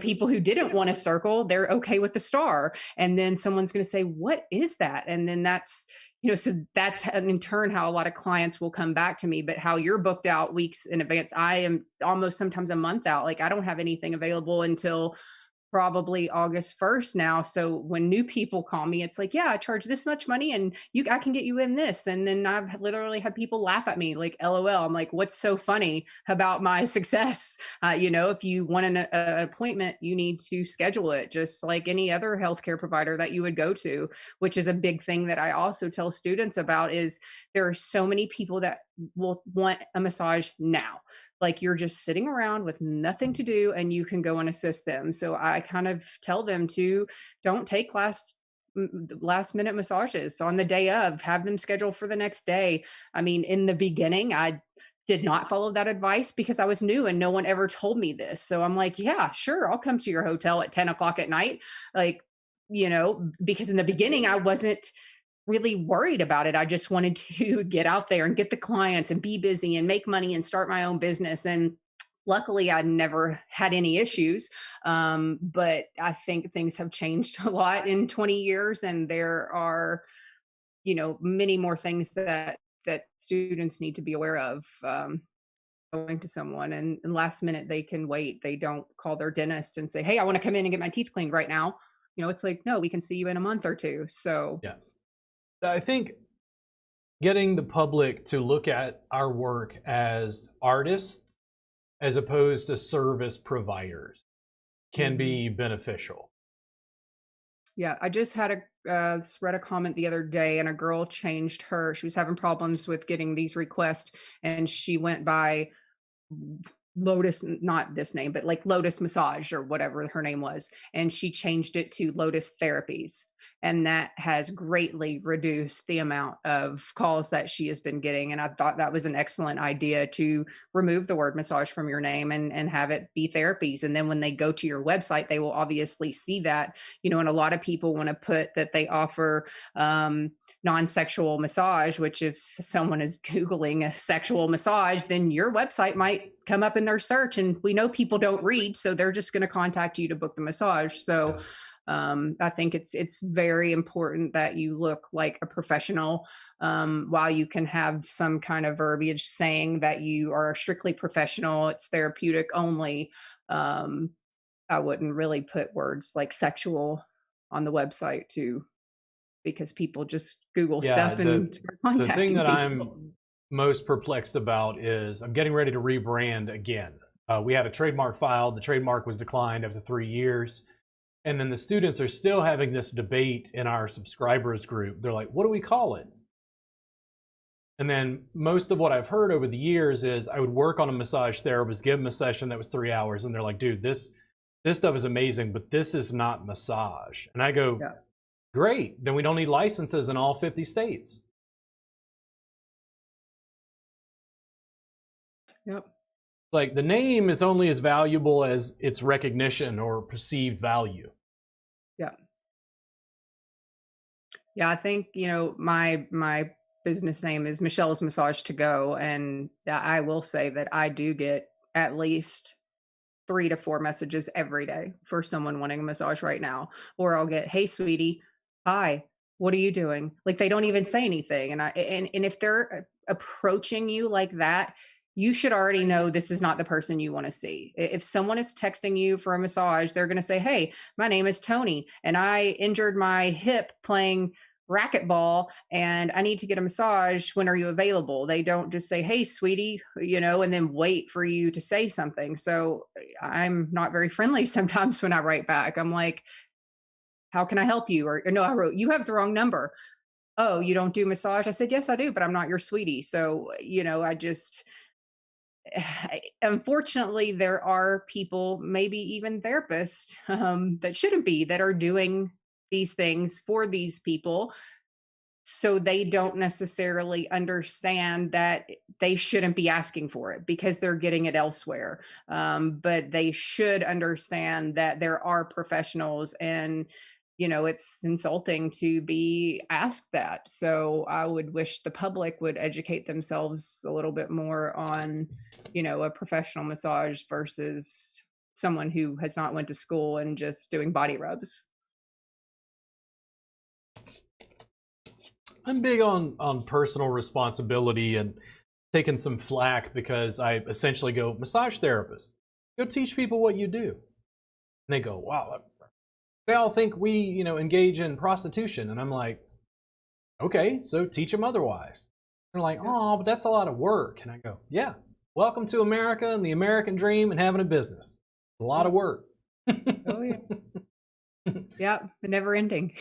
people who didn't want a circle, they're okay with the star. And then someone's going to say, what is that? And then so that's in turn how a lot of clients will come back to me. But how you're booked out weeks in advance, I am almost sometimes a month out. Like I don't have anything available until probably August 1st now. So when new people call me, it's like, yeah, I charge this much money and I can get you in this. And then I've literally had people laugh at me like, LOL. I'm like, what's so funny about my success? If you want an appointment, you need to schedule it just like any other healthcare provider that you would go to, which is a big thing that I also tell students about is there are so many people that will want a massage now. Like you're just sitting around with nothing to do and you can go and assist them. So I kind of tell them to don't take last minute massages on the day of, have them scheduled for the next day. I mean, in the beginning, I did not follow that advice because I was new and no one ever told me this. So I'm like, yeah, sure. I'll come to your hotel at 10 o'clock at night. Like, because in the beginning I wasn't really worried about it. I just wanted to get out there and get the clients and be busy and make money and start my own business. And luckily, I never had any issues. But I think things have changed a lot in 20 years, and there are, many more things that students need to be aware of. Going to someone and last minute they can wait. They don't call their dentist and say, "Hey, I want to come in and get my teeth cleaned right now." It's like, no, we can see you in a month or two. So yeah. I think getting the public to look at our work as artists as opposed to service providers can be beneficial. Yeah, I just had a read a comment the other day, and a girl changed her. She was having problems with getting these requests, and she went by Lotus, not this name, but like Lotus Massage or whatever her name was. And she changed it to Lotus Therapies. And that has greatly reduced the amount of calls that she has been getting. And I thought that was an excellent idea to remove the word massage from your name and have it be therapies. And then when they go to your website, they will obviously see that, and a lot of people want to put that they offer non-sexual massage, which if someone is Googling a sexual massage, then your website might come up in their search. And we know people don't read, so they're just going to contact you to book the massage. So Yeah. I think it's very important that you look like a professional. While you can have some kind of verbiage saying that you are strictly professional, it's therapeutic only. Um, I wouldn't really put words like sexual on the website too, because people just Google Yeah, stuff and start the thing contacting that people. I'm most perplexed about is I'm getting ready to rebrand again. We had a trademark filed. The trademark was declined after 3 years. And then the students are still having this debate in our subscribers group. They're like, what do we call it? And then most of what I've heard over the years is I would work on a massage therapist, give them a session that was 3 hours, and they're like, dude, this stuff is amazing, but this is not massage. And I go, Yeah. great, then we don't need licenses in all 50 states. Yep. Like the name is only as valuable as its recognition or perceived value. Yeah. Yeah, I think, my business name is Michelle's Massage to Go, and I will say that I do get at least 3 to 4 messages every day for someone wanting a massage right now. Or I'll get, "Hey, sweetie. Hi. What are you doing?" Like, they don't even say anything, and if they're approaching you like that, you should already know this is not the person you wanna see. If someone is texting you for a massage, they're gonna say, "Hey, my name is Tony, and I injured my hip playing racquetball, and I need to get a massage. When are you available?" They don't just say, "Hey, sweetie," and then wait for you to say something. So I'm not very friendly sometimes when I write back. I'm like, "How can I help you?" Or no, I wrote, "You have the wrong number." "Oh, you don't do massage?" I said, "Yes, I do, but I'm not your sweetie." So, I just, unfortunately, there are people, maybe even therapists, that shouldn't be, that are doing these things for these people, so they don't necessarily understand that they shouldn't be asking for it because they're getting it elsewhere. But they should understand that there are professionals, and it's insulting to be asked that. So I would wish the public would educate themselves a little bit more on a professional massage versus someone who has not went to school and just doing body rubs. I'm big on personal responsibility and taking some flack because I essentially go, massage therapist, go teach people what you do. And they go, wow, they all think we, engage in prostitution. And I'm like, okay, so teach them otherwise. They're like, Yeah. oh, but that's a lot of work. And I go, yeah, welcome to America and the American dream and having a business. It's a lot Yeah. of work. Oh yeah. Yeah. Never ending.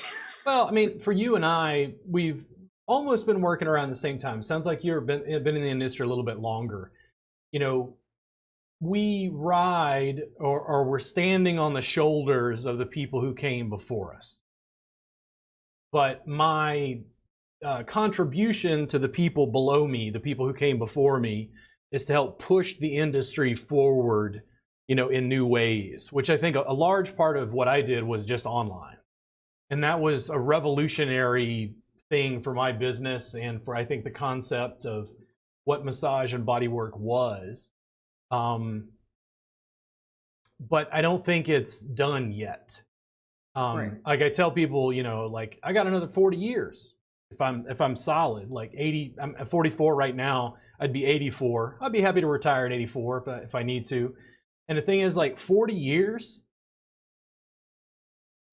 Well, I mean, for you and I, we've almost been working around the same time. Sounds like you've been in the industry a little bit longer. You know, we ride or we're standing on the shoulders of the people who came before us. But my contribution to the people below me, the people who came before me, is to help push the industry forward, in new ways, which I think a large part of what I did was just online. And that was a revolutionary thing for my business and for, I think, the concept of what massage and bodywork was. Um, but I don't think it's done yet. Right. Like I tell people, like I got another 40 years if I'm solid. Like 80, I'm at 44 right now. I'd be 84. I'd be happy to retire at 84 if I need to. And the thing is, like 40 years.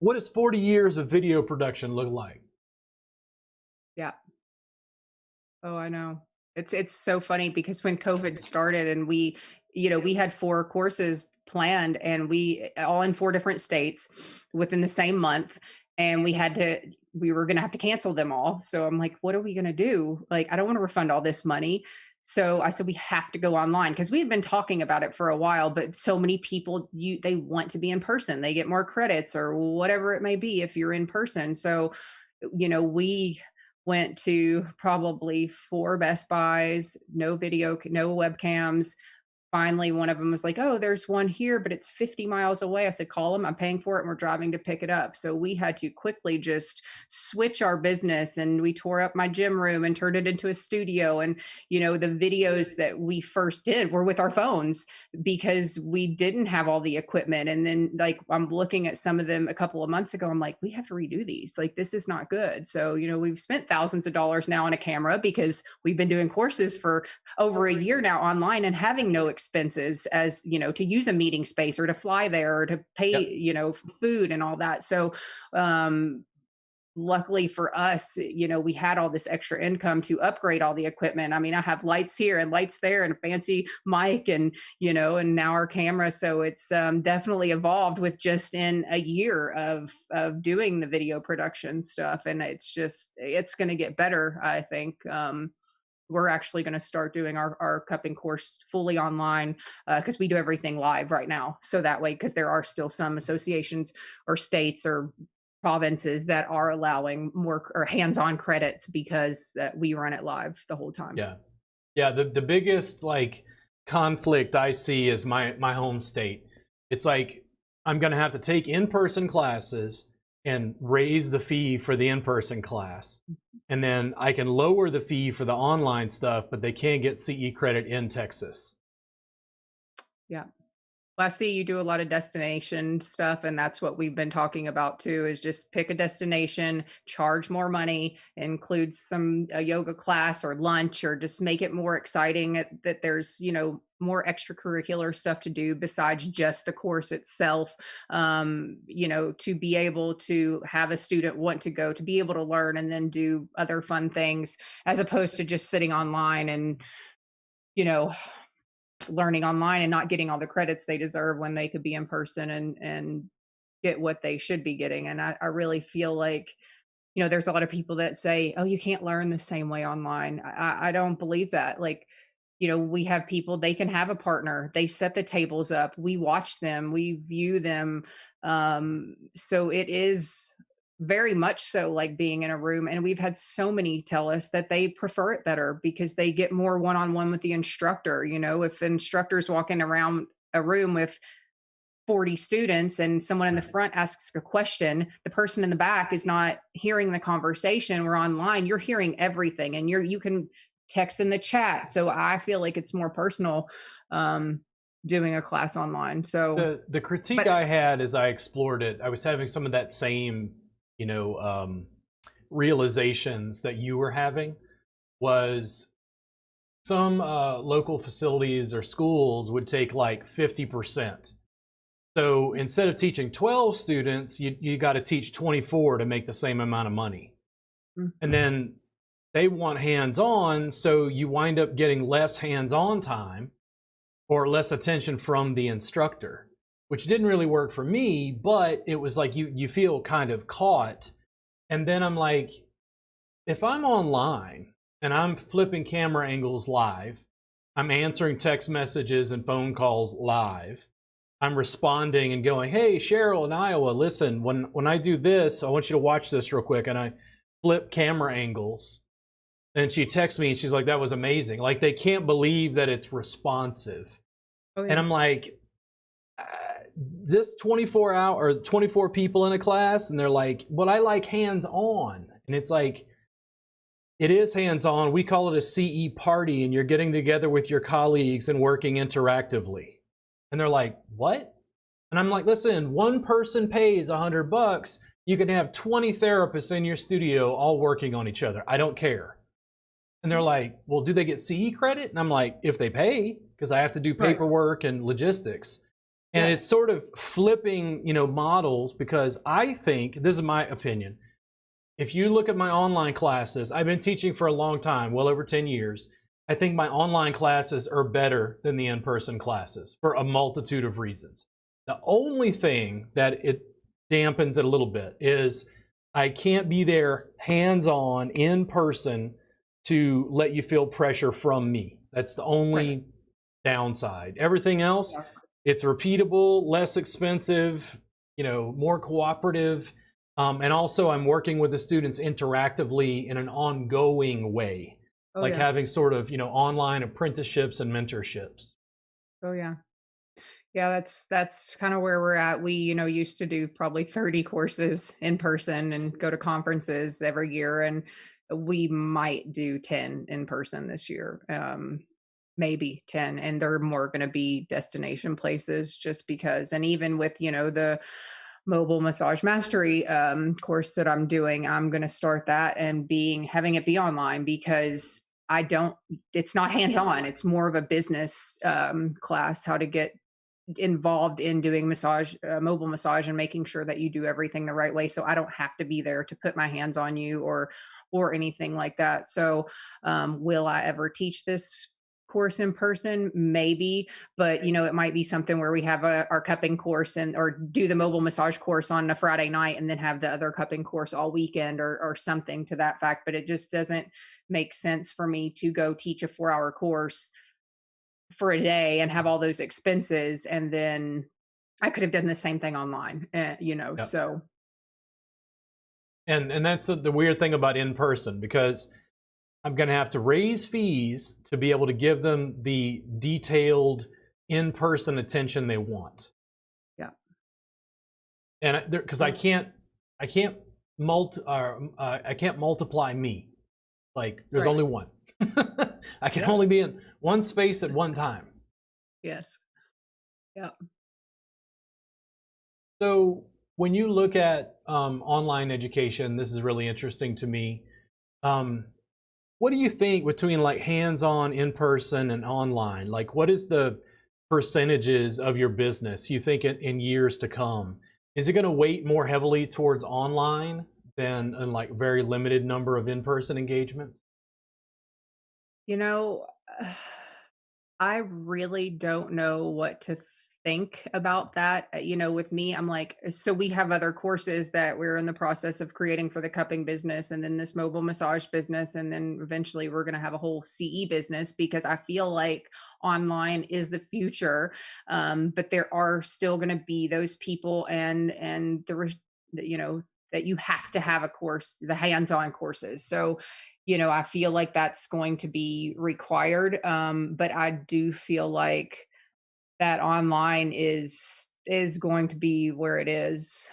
What does 40 years of video production look like? Yeah. Oh, I know. It's so funny because when COVID started and we had 4 courses planned, and we all in 4 different states within the same month, and we were going to have to cancel them all. So I'm like, what are we going to do? Like, I don't want to refund all this money. So I said, we have to go online, because we had been talking about it for a while, but so many people, they want to be in person. They get more credits or whatever it may be if you're in person. So, we went to probably 4 Best Buys, no video, no webcams. Finally, one of them was like, "Oh, there's one here, but it's 50 miles away." I said, "Call them. I'm paying for it, and we're driving to pick it up." So we had to quickly just switch our business, and we tore up my gym room and turned it into a studio. And the videos that we first did were with our phones, because we didn't have all the equipment. And then, like, I'm looking at some of them a couple of months ago. I'm like, we have to redo these. Like, this is not good. So we've spent thousands of dollars now on a camera, because we've been doing courses for over a year now online, and having no expenses, as to use a meeting space or to fly there or to pay Yep. food and all that. So um luckily for us, we had all this extra income to upgrade all the equipment. I mean, I have lights here and lights there and a fancy mic, and and now our camera. So it's definitely evolved with just in a year of doing the video production stuff. And it's going to get better, I think. We're actually going to start doing our cupping course fully online, because we do everything live right now. So that way, because there are still some associations or states or provinces that are allowing more or hands-on credits, because we run it live the whole time. Yeah. Yeah. The biggest like conflict I see is my home state. It's like I'm gonna have to take in-person classes and raise the fee for the in-person class. And then I can lower the fee for the online stuff, but they can't get CE credit in Texas. Yeah. Well, I see you do a lot of destination stuff, and that's what we've been talking about too, is just pick a destination, charge more money, include some a yoga class or lunch, or just make it more exciting, that there's, more extracurricular stuff to do besides just the course itself. To be able to have a student want to go, to be able to learn and then do other fun things, as opposed to just sitting online and, you know, learning online and not getting all the credits they deserve, when they could be in person and get what they should be getting. And I really feel like, there's a lot of people that say, oh, you can't learn the same way online. I don't believe that. Like, we have people, they can have a partner, they set the tables up, we watch them, we view them. So it is very much so like being in a room. And we've had so many tell us that they prefer it better, because they get more one-on-one with the instructor. If instructors walking around a room with 40 students and someone in the front asks a question, the person in the back is not hearing the conversation. We're online, you're hearing everything, and you can text in the chat. So I feel like it's more personal, doing a class online. So The critique I had as I explored it, I was having some of that same, realizations that you were having. Was some local facilities or schools would take like 50%. So instead of teaching 12 students, you got to teach 24 to make the same amount of money. mm-hmm. And then they want hands-on, so you wind up getting less hands-on time or less attention from the instructor, which didn't really work for me. But it was like you feel kind of caught. And then I'm like, if I'm online and I'm flipping camera angles live, I'm answering text messages and phone calls live, I'm responding and going, hey, Cheryl in Iowa, listen, when I do this, I want you to watch this real quick. And I flip camera angles, and she texts me and she's like, that was amazing. Like, they can't believe that it's responsive. Oh, yeah. And I'm like, this 24 or 24 people in a class, and they're like, well, I like hands-on. And it's like, it is hands-on. We call it a CE party, and you're getting together with your colleagues and working interactively. And they're like, what? And I'm like, listen, one person pays $100. You can have 20 therapists in your studio all working on each other. I don't care. And they're like, well, do they get CE credit? And I'm like, if they pay, because I have to do paperwork and logistics. And it's sort of flipping, models, because I think, this is my opinion, if you look at my online classes, I've been teaching for a long time, well over 10 years. I think my online classes are better than the in-person classes for a multitude of reasons. The only thing that it dampens it a little bit is I can't be there hands-on in person to let you feel pressure from me. That's the Right. only downside. Everything else, Yeah. it's repeatable, less expensive, more cooperative. And also I'm working with the students interactively in an ongoing way, Oh like yeah. having sort of, online apprenticeships and mentorships. Oh yeah. Yeah, that's kind of where we're at. We, used to do probably 30 courses in person and go to conferences every year, and we might do 10 in person this year. Maybe 10, and they're more going to be destination places just because. And even with, the mobile massage mastery course that I'm doing, I'm going to start that and having it be online because I don't, it's not hands on. It's more of a business class, how to get involved in doing mobile massage, and making sure that you do everything the right way. So I don't have to be there to put my hands on you or anything like that. So will I ever teach this course in person? Maybe, but it might be something where we have our cupping course and or do the mobile massage course on a Friday night and then have the other cupping course all weekend or something to that fact. But it just doesn't make sense for me to go teach a 4-hour course for a day and have all those expenses, and then I could have done the same thing online, Yeah. so And that's the weird thing about in person, because I'm going to have to raise fees to be able to give them the detailed in-person attention they want. yeah. And because I can't I can't multiply me. Like there's Right. only one. I can Yeah. only be in one space at one time. Yes. Yeah. So when you look at online education, this is really interesting to me. Um, what do you think between like hands-on, in-person, and online? Like, what is the percentages of your business you think in years to come? Is it going to weight more heavily towards online than in like very limited number of in-person engagements? You know, I really don't know what to think about that. With me, I'm like, so we have other courses that we're in the process of creating for the cupping business and then this mobile massage business. And then eventually we're going to have a whole CE business because I feel like online is the future. But there are still going to be those people and that you have to have a course, the hands-on courses. So I feel like that's going to be required. But I do feel like that online is going to be where it is.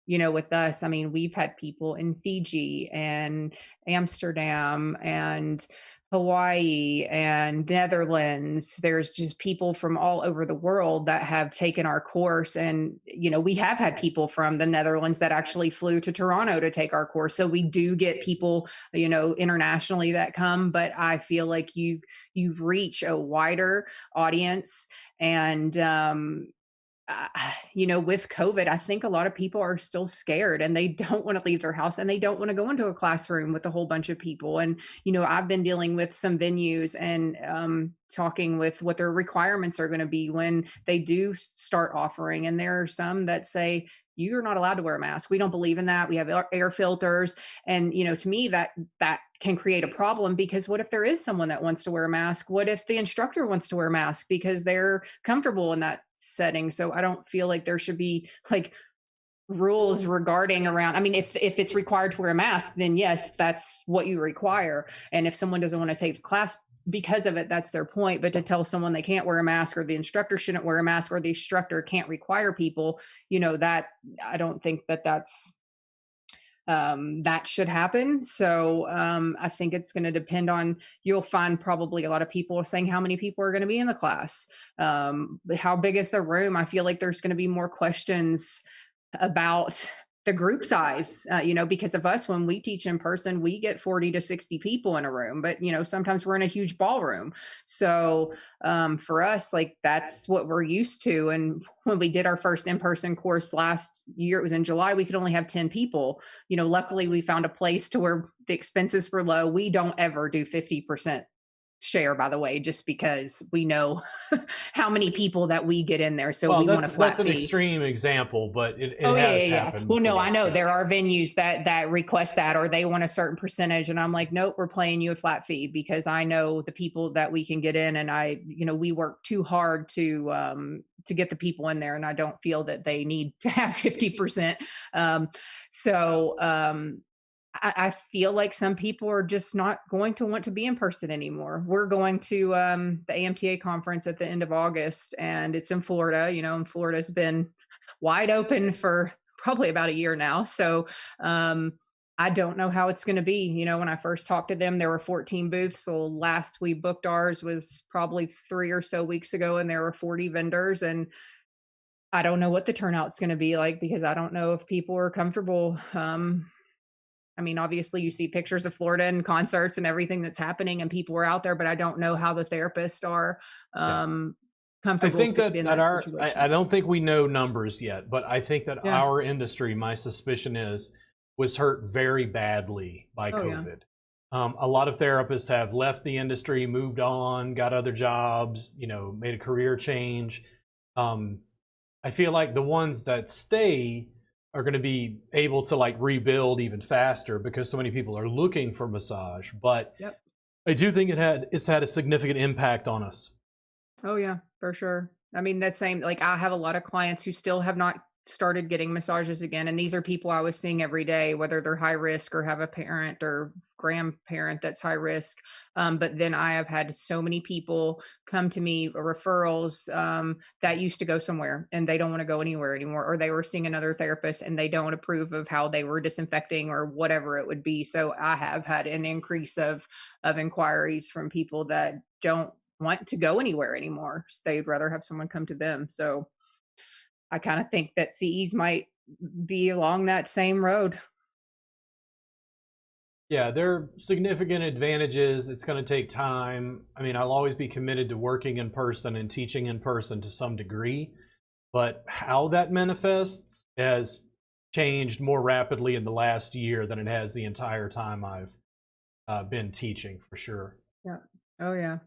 With us, I mean, we've had people in Fiji and Amsterdam and Hawaii and Netherlands. There's just people from all over the world that have taken our course. And, we have had people from the Netherlands that actually flew to Toronto to take our course. So we do get people, internationally that come, but I feel like you reach a wider audience. And uh, with COVID, I think a lot of people are still scared and they don't want to leave their house and they don't want to go into a classroom with a whole bunch of people. And, I've been dealing with some venues and talking with what their requirements are going to be when they do start offering. And there are some that say, you're not allowed to wear a mask. We don't believe in that. We have air filters. And, to me, that can create a problem because what if there is someone that wants to wear a mask? What if the instructor wants to wear a mask because they're comfortable in that setting? So I don't feel like there should be like rules regarding around. I mean, if it's required to wear a mask, then yes, that's what you require. And if someone doesn't want to take the class because of it, that's their point. But to tell someone they can't wear a mask or the instructor shouldn't wear a mask or the instructor can't require people, that I don't think that's that should happen. So I think it's going to depend on, you'll find probably a lot of people saying how many people are going to be in the class. How big is the room? I feel like there's going to be more questions about the group size, because of us, when we teach in person, we get 40 to 60 people in a room, but, sometimes we're in a huge ballroom. So for us, like that's what we're used to. And when we did our first in-person course last year, it was in July, we could only have 10 people. Luckily we found a place to where the expenses were low. We don't ever do 50% share, by the way, just because we know how many people that we get in there. So Well, we want a that's flat an fee. extreme example, but it Oh yeah, has yeah, yeah. happened Well, no, I before. know Yeah. there are venues that request that, or they want a certain percentage, and I'm like, nope, we're paying you a flat fee because I know the people that we can get in, and we work too hard to get the people in there, and I don't feel that they need to have 50%. Um, so I feel like some people are just not going to want to be in person anymore. We're going to the AMTA conference at the end of August, and it's in Florida. And Florida's been wide open for probably about a year now. So um, I don't know how it's going to be. When I first talked to them, there were 14 booths. So last we booked ours was probably 3 or so weeks ago, and there were 40 vendors. And I don't know what the turnout's going to be like because I don't know if people are comfortable. I mean, obviously, you see pictures of Florida and concerts and everything that's happening, and people are out there, but I don't know how the therapists are Yeah. I comfortable think that in that that I situation. don't think we know numbers yet, but I think that Yeah. our industry, my suspicion is, was hurt very badly by Oh, yeah. COVID. A lot of therapists have left the industry, moved on, got other jobs, made a career change. Um, I feel like the ones that stay are going to be able to like rebuild even faster because so many people are looking for massage. But Yep. I do think it's had a significant impact on us. Oh, yeah, for sure. I mean, that same like, I have a lot of clients who still have not started getting massages again, and these are people I was seeing every day, whether they're high risk or have a parent or grandparent that's high risk. But then I have had so many people come to me, referrals, that used to go somewhere and they don't want to go anywhere anymore, or they were seeing another therapist and they don't approve of how they were disinfecting or whatever it would be. So I have had an increase of inquiries from people that don't want to go anywhere anymore. They'd rather have someone come to them. So I kind of think that CEs might be along that same road. Yeah, there are significant advantages. It's going to take time. I mean, I'll always be committed to working in person and teaching in person to some degree, but how that manifests has changed more rapidly in the last year than it has the entire time I've been teaching, for sure. Yeah. Oh yeah.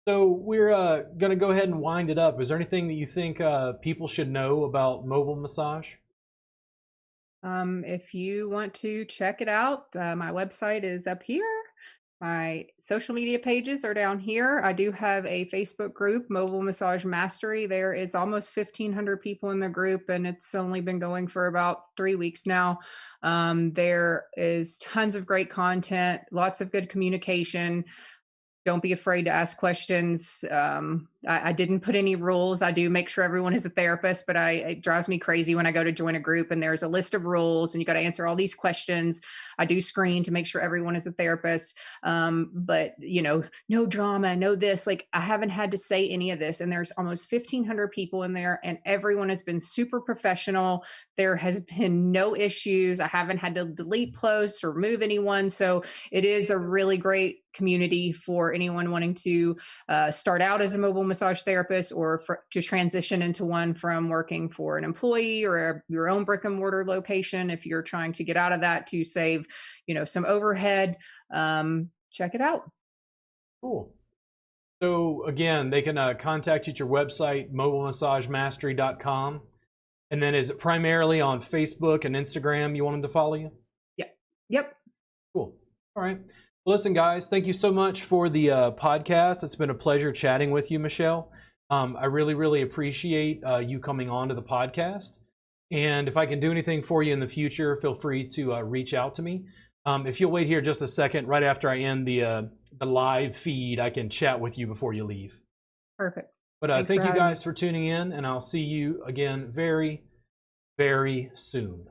So we're going to go ahead and wind it up. Is there anything that you think people should know about mobile massage? If you want to check it out, my website is up here. My social media pages are down here. I do have a Facebook group, Mobile Massage Mastery. There is almost 1,500 people in the group, and it's only been going for about 3 weeks now. There is tons of great content, lots of good communication. Don't be afraid to ask questions. I didn't put any rules. I do make sure everyone is a therapist, but it drives me crazy when I go to join a group and there's a list of rules and you got to answer all these questions. I do screen to make sure everyone is a therapist. But no drama, no this. Like I haven't had to say any of this, and there's almost 1,500 people in there, and everyone has been super professional. There has been no issues. I haven't had to delete posts or remove anyone, so it is a really great community for anyone wanting to start out as a mobile massage therapist or to transition into one from working for an employee or your own brick and mortar location. If you're trying to get out of that to save, some overhead, check it out. Cool. So again, they can contact you at your website, mobilemassagemmastery.com. And then is it primarily on Facebook and Instagram you want them to follow you? Yeah. Yep. Cool. All right. Well, listen, guys, thank you so much for the podcast. It's been a pleasure chatting with you, Michelle. I really, really appreciate you coming on to the podcast. And if I can do anything for you in the future, feel free to reach out to me. If you'll wait here just a second, right after I end the live feed, I can chat with you before you leave. Perfect. But Thanks for thank you having me. guys for tuning in, and I'll see you again very, very soon.